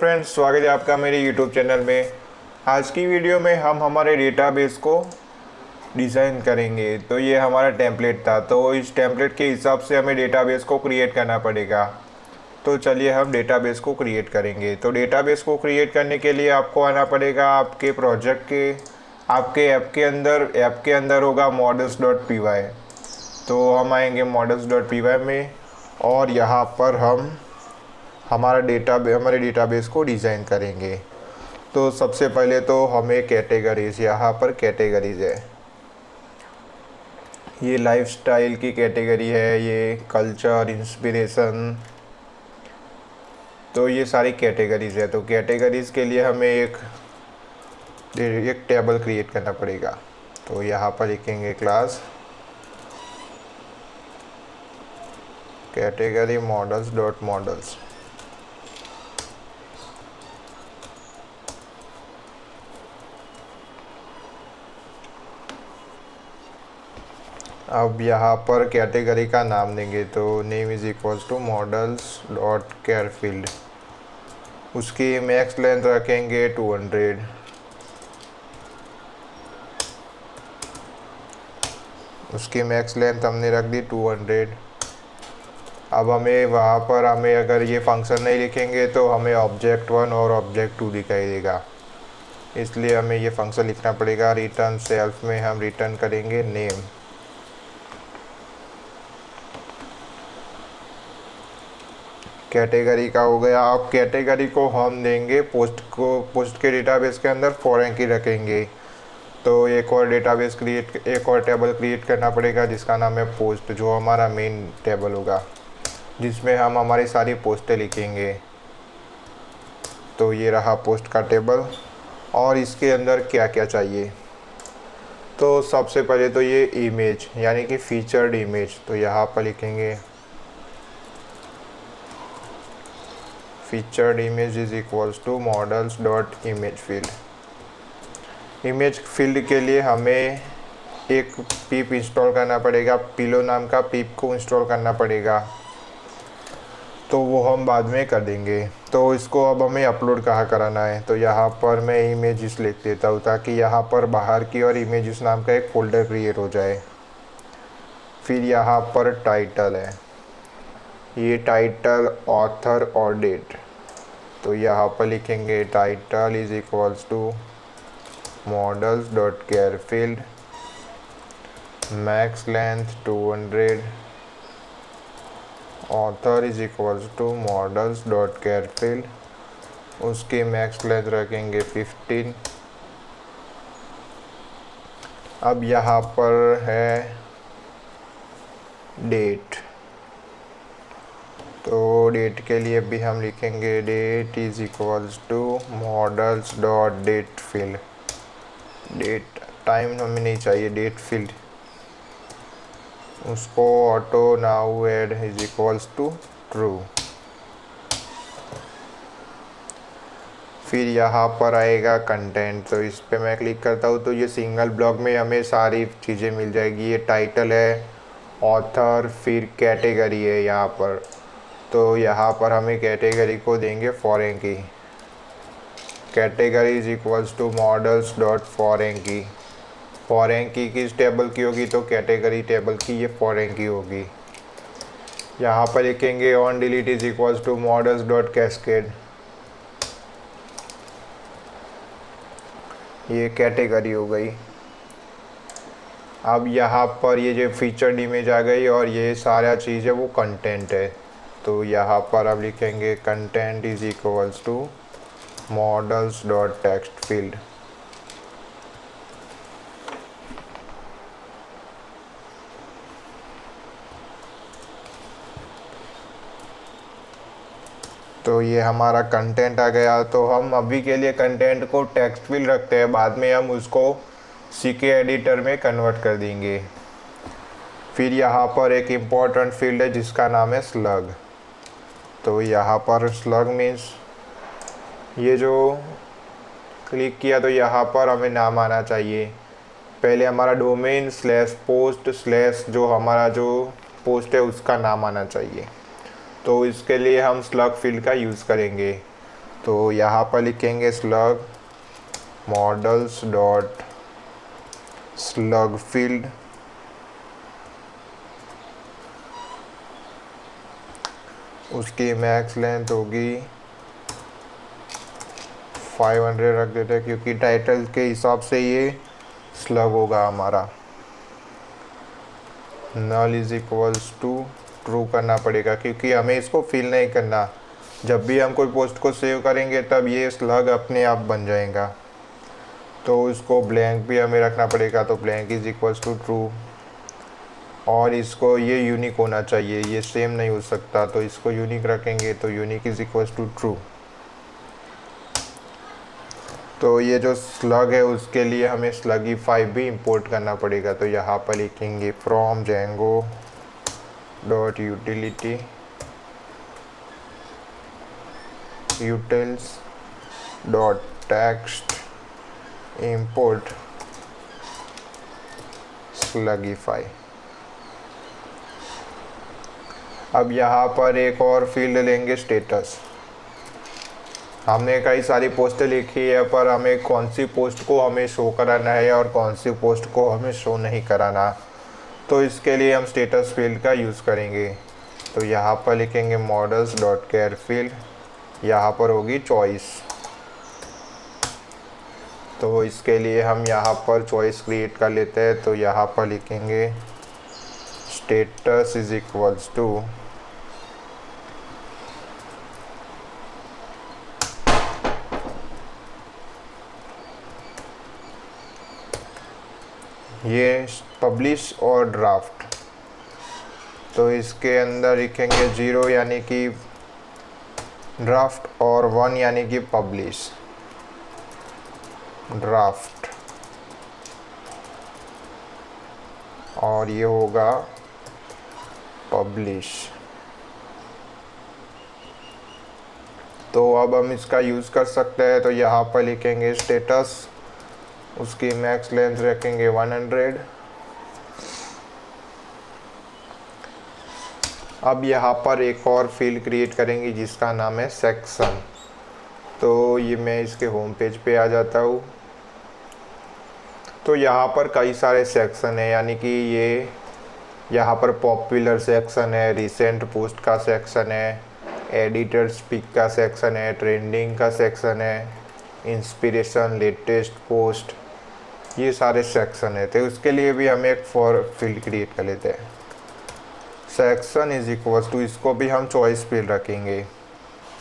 Friends, स्वागत है आपका मेरे यूट्यूब चैनल में। आज की वीडियो में हम हमारे डेटाबेस को डिज़ाइन करेंगे। तो ये हमारा टेम्पलेट था, तो इस टेम्पलेट के हिसाब से हमें डेटाबेस को क्रिएट करना पड़ेगा। तो चलिए हम डेटाबेस को क्रिएट करेंगे। तो डेटाबेस को क्रिएट करने के लिए आपको आना पड़ेगा आपके प्रोजेक्ट के आपके ऐप के अंदर होगा models.py। तो हम आएंगे models.py में और यहाँ पर हम हमारे डेटाबेस को डिज़ाइन करेंगे। तो सबसे पहले तो हमें कैटेगरीज, यहाँ पर कैटेगरीज है, ये लाइफस्टाइल की कैटेगरी है, ये कल्चर, इंस्पिरेशन, तो ये सारी कैटेगरीज है। तो कैटेगरीज के लिए हमें एक टेबल क्रिएट करना पड़ेगा। तो यहाँ पर लिखेंगे क्लास कैटेगरी models. अब यहाँ पर कैटेगरी का नाम देंगे, तो name is equals to models.care-field। उसकी मैक्स लेंथ रखेंगे 200। उसकी मैक्स लेंथ हमने रख दी 200। अब हमें वहाँ पर अगर ये फंक्शन नहीं लिखेंगे तो हमें Object1 और Object2 दिखाई देगा, इसलिए हमें ये फंक्शन लिखना पड़ेगा। रिटर्न सेल्फ में हम रिटर्न करेंगे नेम। कैटेगरी का हो गया। अब कैटेगरी को हम देंगे पोस्ट के डेटाबेस के अंदर फॉरेन की रखेंगे। तो एक और टेबल क्रिएट करना पड़ेगा जिसका नाम है पोस्ट, जो हमारा मेन टेबल होगा जिसमें हम हमारी सारी पोस्टें लिखेंगे। तो ये रहा पोस्ट का टेबल। और इसके अंदर क्या क्या चाहिए, तो सबसे पहले तो ये इमेज यानी कि फीचर्ड इमेज, तो यहाँ पर लिखेंगे featured image is equals to models.image-field। Image field के लिए हमें एक पिप इंस्टॉल करना पड़ेगा, पिलो नाम का पिप को इंस्टॉल करना पड़ेगा, तो वो हम बाद में कर देंगे। तो इसको अब हमें अपलोड कहाँ कराना है, तो यहाँ पर मैं इमेजेस लिख देता हूँ ताकि यहाँ पर बाहर की और इमेजेस नाम का एक फ़ोल्डर क्रिएट हो जाए। फिर यहाँ पर टाइटल है, ये टाइटल, ऑथर और डेट, तो यहाँ पर लिखेंगे title is equals to models.care-field, max length 200, author is equals to models.care-field, उसकी मैक्स लेंथ रखेंगे 15। अब यहाँ पर है डेट, तो डेट के लिए भी हम लिखेंगे date is equals to models.date-field। Date time हमें नहीं चाहिए, डेट फील्ड, उसको auto now add is equals to true. फिर यहाँ पर आएगा कंटेंट, तो इस पे मैं क्लिक करता हूँ तो ये सिंगल ब्लॉक में हमें सारी चीज़ें मिल जाएगी। ये टाइटल है, ऑथर, फिर कैटेगरी है यहाँ पर। तो यहाँ पर हमें कैटेगरी को देंगे फॉरेन की। Category is equals to models.foreign की। फॉरेन की किस टेबल की होगी, तो कैटेगरी टेबल की ये फॉरेन की होगी। यहाँ पर लिखेंगे on delete is equals to models.cascade, ये कैटेगरी हो गई। अब यहाँ पर ये जो फीचर्ड इमेज आ गई और ये सारा चीज़ है वो कंटेंट है। तो यहाँ पर अब लिखेंगे content is equals to models.text-field। तो ये हमारा कंटेंट आ गया। तो हम अभी के लिए कंटेंट को टेक्स्ट फील्ड रखते हैं, बाद में हम उसको CK एडिटर में कन्वर्ट कर देंगे। फिर यहाँ पर एक इम्पॉर्टेंट फील्ड है जिसका नाम है स्लग। तो यहाँ पर स्लग मीन्स ये जो क्लिक किया तो यहाँ पर हमें नाम आना चाहिए। पहले हमारा डोमेन /पोस्ट/ जो हमारा जो पोस्ट है उसका नाम आना चाहिए। तो इसके लिए हम स्लग फील्ड का यूज़ करेंगे। तो यहाँ पर लिखेंगे slug models dot slug field, उसकी मैक्स लेंथ होगी 500 रख देते हैं क्योंकि टाइटल के हिसाब से ये स्लग होगा हमारा। Null is equals to true करना पड़ेगा क्योंकि हमें इसको फिल नहीं करना, जब भी हम कोई पोस्ट को सेव करेंगे तब ये स्लग अपने आप बन जाएगा। तो इसको ब्लैंक भी हमें रखना पड़ेगा, तो blank is equals to true, और इसको ये यूनिक होना चाहिए, ये सेम नहीं हो सकता, तो इसको यूनिक रखेंगे, तो unique is equals to true. तो ये जो स्लग है उसके लिए हमें slugify भी इंपोर्ट करना पड़ेगा, तो यहाँ पर लिखेंगे from Django dot utility utils dot text import slugify। अब यहाँ पर एक और फील्ड लेंगे स्टेटस। हमने कई सारी पोस्टें लिखी है पर हमें कौन सी पोस्ट को हमें शो कराना है और कौन सी पोस्ट को हमें शो नहीं कराना, तो इसके लिए हम स्टेटस फील्ड का यूज़ करेंगे। तो यहाँ पर लिखेंगे मॉडल्स डॉट केयर फील्ड, यहाँ पर होगी चॉइस, तो इसके लिए हम यहाँ पर चॉइस क्रिएट कर लेते हैं। तो यहाँ पर लिखेंगे स्टेटस इज इक्वल्स टू ये पब्लिश और ड्राफ्ट, तो इसके अंदर लिखेंगे 0 यानी कि ड्राफ्ट और 1 यानी कि पब्लिश ड्राफ्ट, और ये होगा पब्लिश। तो अब हम इसका यूज़ कर सकते हैं, तो यहाँ पर लिखेंगे स्टेटस, उसकी मैक्स लेंथ रखेंगे 100। अब यहाँ पर एक और फील्ड क्रिएट करेंगे जिसका नाम है सेक्शन। तो ये मैं इसके होम पेज पे आ जाता हूँ, तो यहाँ पर कई सारे सेक्शन है, यानी कि ये यहाँ पर पॉपुलर सेक्शन है, रिसेंट पोस्ट का सेक्शन है, एडिटर्स पिक का सेक्शन है, ट्रेंडिंग का सेक्शन है, इंस्पिरेशन, लेटेस्ट पोस्ट, ये सारे सेक्शन है। तो उसके लिए भी हम एक फॉर फील्ड क्रिएट कर लेते हैं। सेक्शन इज इक्वल्स टू, इसको भी हम चॉइस फील्ड रखेंगे,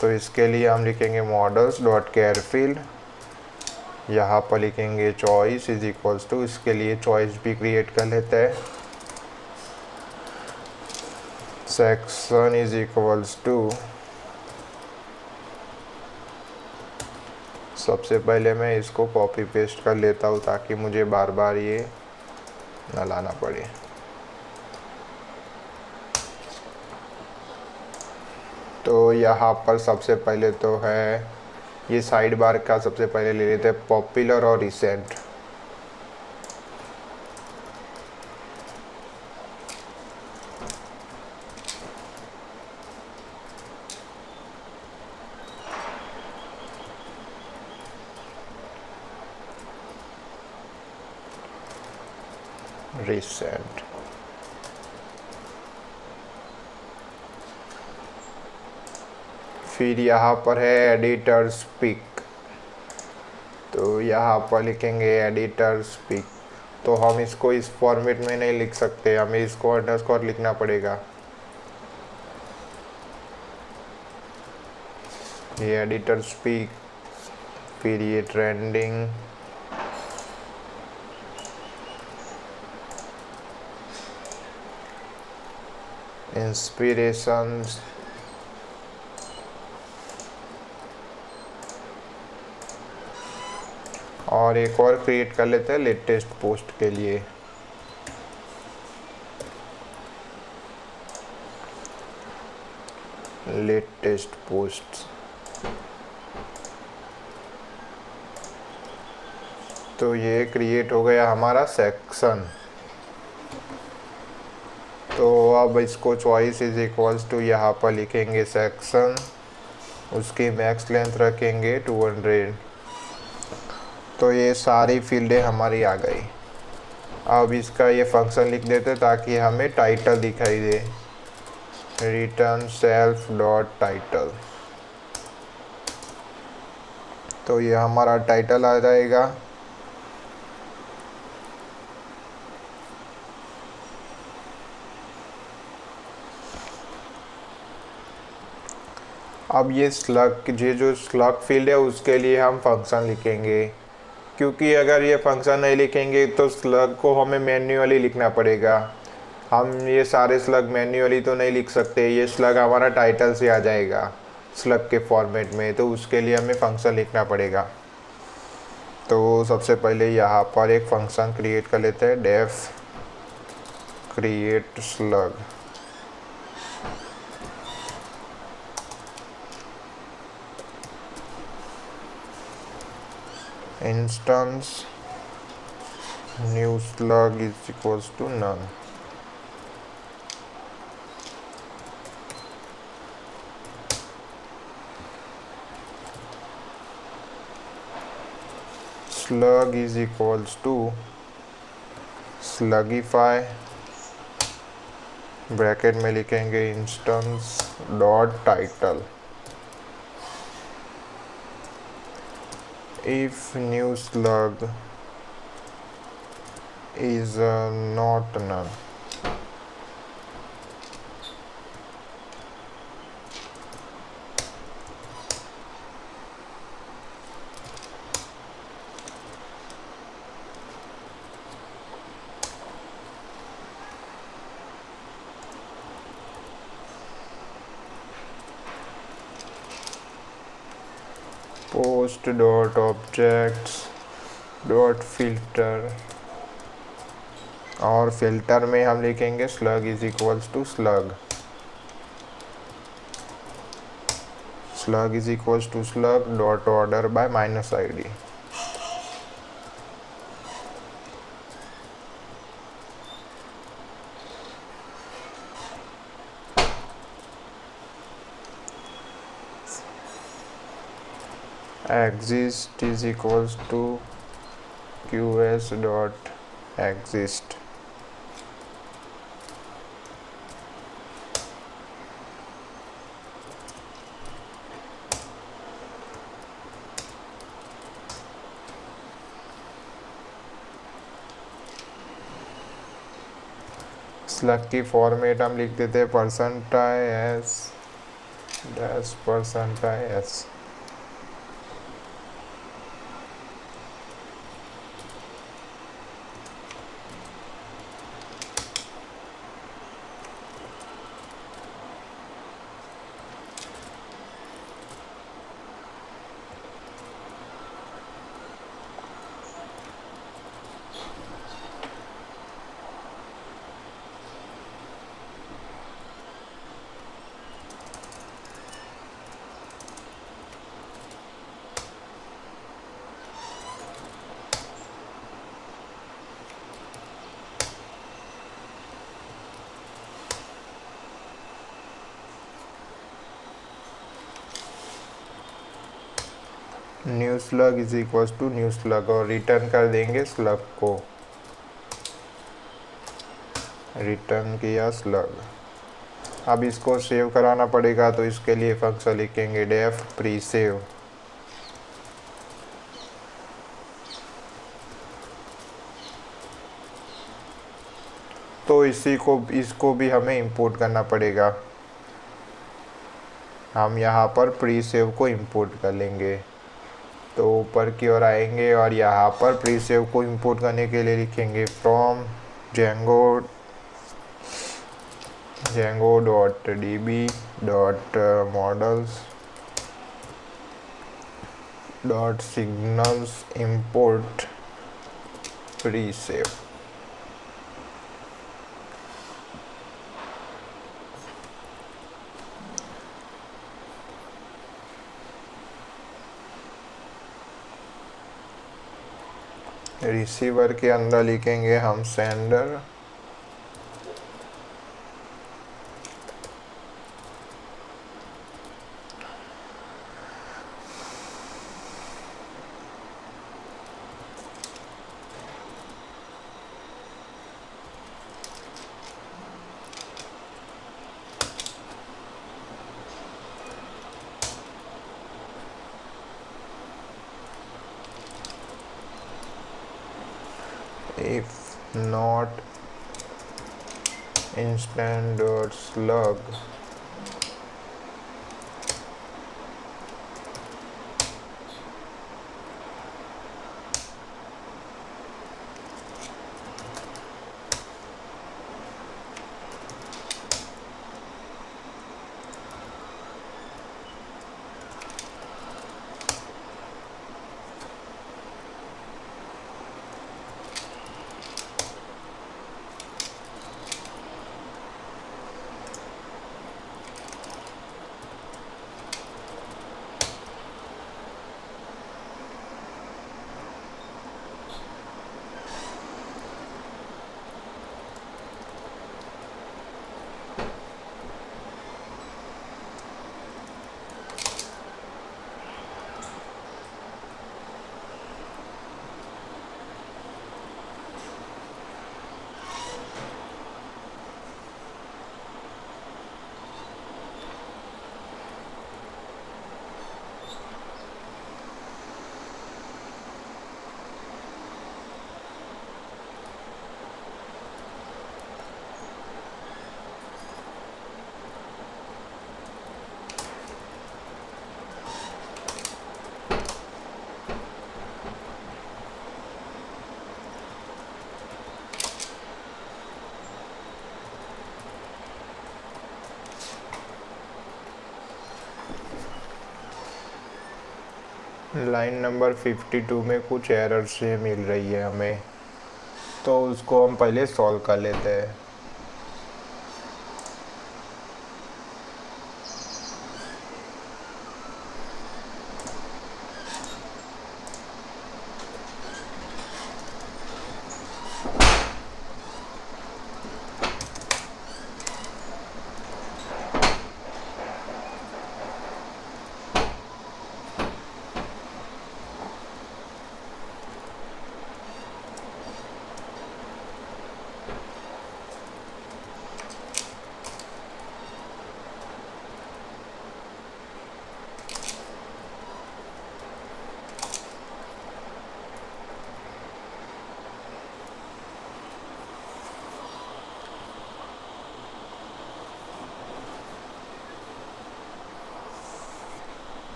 तो इसके लिए हम लिखेंगे मॉडल्स डॉट केयर फील्ड, यहाँ पर लिखेंगे चॉइस इज इक्वल्स टू, इसके लिए चॉइस भी क्रिएट कर लेते हैं। सेक्शन इज इक्वल्स टू, सबसे पहले मैं इसको कॉपी पेस्ट कर लेता हूँ ताकि मुझे बार बार ये न लाना पड़े। तो यहाँ पर सबसे पहले तो है ये साइड बार का, सबसे पहले ले लेते हैं पॉपुलर और रिसेंट। रिसेंट, फिर यहाँ पर है एडिटर्स पिक, तो यहाँ पर लिखेंगे एडिटर्स पिक। तो हम इसको इस फॉर्मेट में नहीं लिख सकते, हमें इसको अंडरस्कोर लिखना पड़ेगा। ये एडिटर्स पिक, फिर ये ट्रेंडिंग, इंस्पिरेशंस, और एक और क्रिएट कर लेते हैं लेटेस्ट पोस्ट के लिए। लेटेस्ट पोस्ट, तो ये क्रिएट हो गया हमारा सेक्शन। तो अब इसको चॉइस इज इक्वल्स टू, यहाँ पर लिखेंगे सेक्शन उसकी मैक्स लेंथ रखेंगे 200। तो ये सारी फील्डें हमारी आ गई। अब इसका ये फंक्शन लिख देते ताकि हमें टाइटल दिखाई दे। Return self dot title. तो ये हमारा टाइटल आ जाएगा। अब ये स्लग जो स्लग फील्ड है उसके लिए हम फंक्शन लिखेंगे, क्योंकि अगर ये फंक्शन नहीं लिखेंगे तो स्लग को हमें मैन्युअली लिखना पड़ेगा। हम ये सारे स्लग मैन्युअली तो नहीं लिख सकते, ये स्लग हमारा टाइटल से आ जाएगा स्लग के फॉर्मेट में, तो उसके लिए हमें फंक्शन लिखना पड़ेगा। तो सबसे पहले यहाँ पर एक फंक्शन क्रिएट कर लेते हैं, def create slug. Instance new slug is equals to none. Slug is equals to slugify, bracket में लिखेंगे instance dot title. If new slug is not none, post dot objects dot filter, और filter में हम लिखेंगे slug is equals to slug. Slug is equals to slug dot order by -id। exist is equals to qs dot exist। Slug की format हम लिख देते हैं %s dash %s। New slug is equals to new slug और return कर देंगे slug को। Return किया स्लग। अब इसको सेव कराना पड़ेगा, तो इसके लिए फंक्शन लिखेंगे डेफ प्री सेव। तो इसको भी हमें इंपोर्ट करना पड़ेगा। हम यहाँ पर प्री सेव को इंपोर्ट कर लेंगे। तो ऊपर की ओर आएंगे और यहाँ पर प्री सेव को इंपोर्ट करने के लिए लिखेंगे from django dot db dot models dot signals import pre save. Receiver के अंदर लिखेंगे हम sender if not instant dot slug line number 52 में कुछ एरर से मिल रही है हमें, तो उसको हम पहले सॉल्व कर लेते हैं।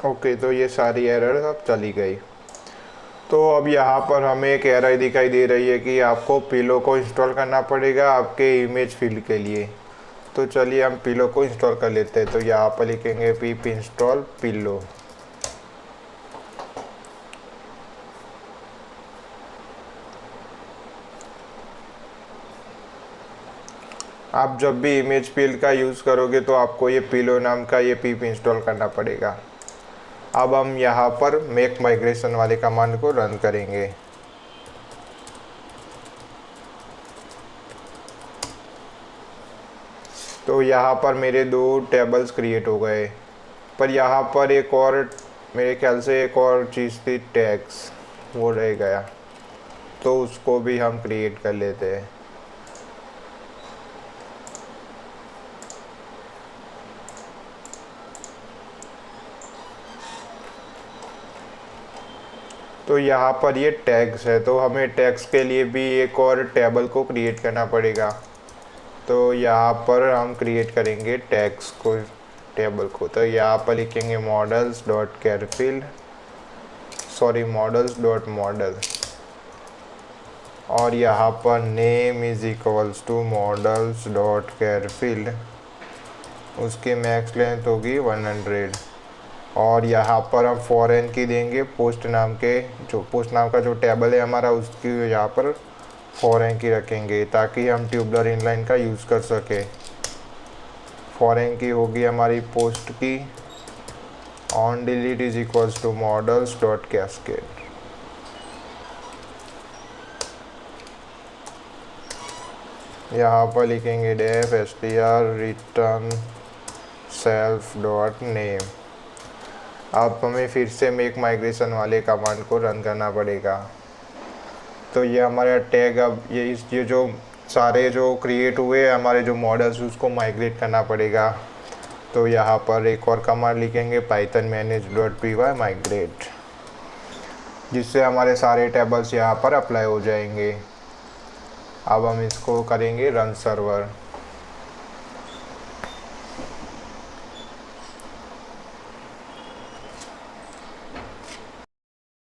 ओके, तो ये सारी एरर अब चली गई। तो अब यहाँ पर हमें एक एरर दिखाई दे रही है कि आपको पिलो को इंस्टॉल करना पड़ेगा आपके इमेज फील्ड के लिए। तो चलिए हम पिलो को इंस्टॉल कर लेते हैं। तो यहाँ पर लिखेंगे पिप इंस्टॉल पिलो। आप जब भी इमेज फील्ड का यूज़ करोगे तो आपको ये पिलो नाम का ये पिप इंस्टॉल करना पड़ेगा। अब हम यहाँ पर मेक माइग्रेशन वाले कमांड को रन करेंगे। तो यहाँ पर मेरे 2 टेबल्स क्रिएट हो गए, पर यहाँ पर एक और मेरे ख्याल से एक और चीज़ थी, टैग्स, वो रह गया। तो उसको भी हम क्रिएट कर लेते हैं। तो यहाँ पर ये टैग्स है, तो हमें टैग्स के लिए भी एक और टेबल को क्रिएट करना पड़ेगा। तो यहाँ पर हम क्रिएट करेंगे टैग्स को, टेबल को। तो यहाँ पर लिखेंगे models dot CharField, sorry models dot model, और यहाँ पर name is equals to models dot CharField. उसकी मैक्स लेंथ होगी 100। और यहाँ पर हम फॉरेन की देंगे पोस्ट नाम का जो टेबल है हमारा, उसकी यहाँ पर फॉरेन की रखेंगे ताकि हम ट्यूबलर इनलाइन का यूज़ कर सके। फॉरेन की होगी हमारी पोस्ट की on delete is equals to models dot cascade. यहाँ पर लिखेंगे def str return self dot name. अब हमें फिर से मेक माइग्रेशन वाले कमांड को रन करना पड़ेगा। तो ये हमारा टैग, अब ये जो सारे जो क्रिएट हुए हमारे जो मॉडल्स उसको माइग्रेट करना पड़ेगा। तो यहाँ पर एक और कमांड लिखेंगे Python manage dot py migrate, जिससे हमारे सारे टेबल्स यहाँ पर अप्लाई हो जाएंगे। अब हम इसको करेंगे रन सर्वर।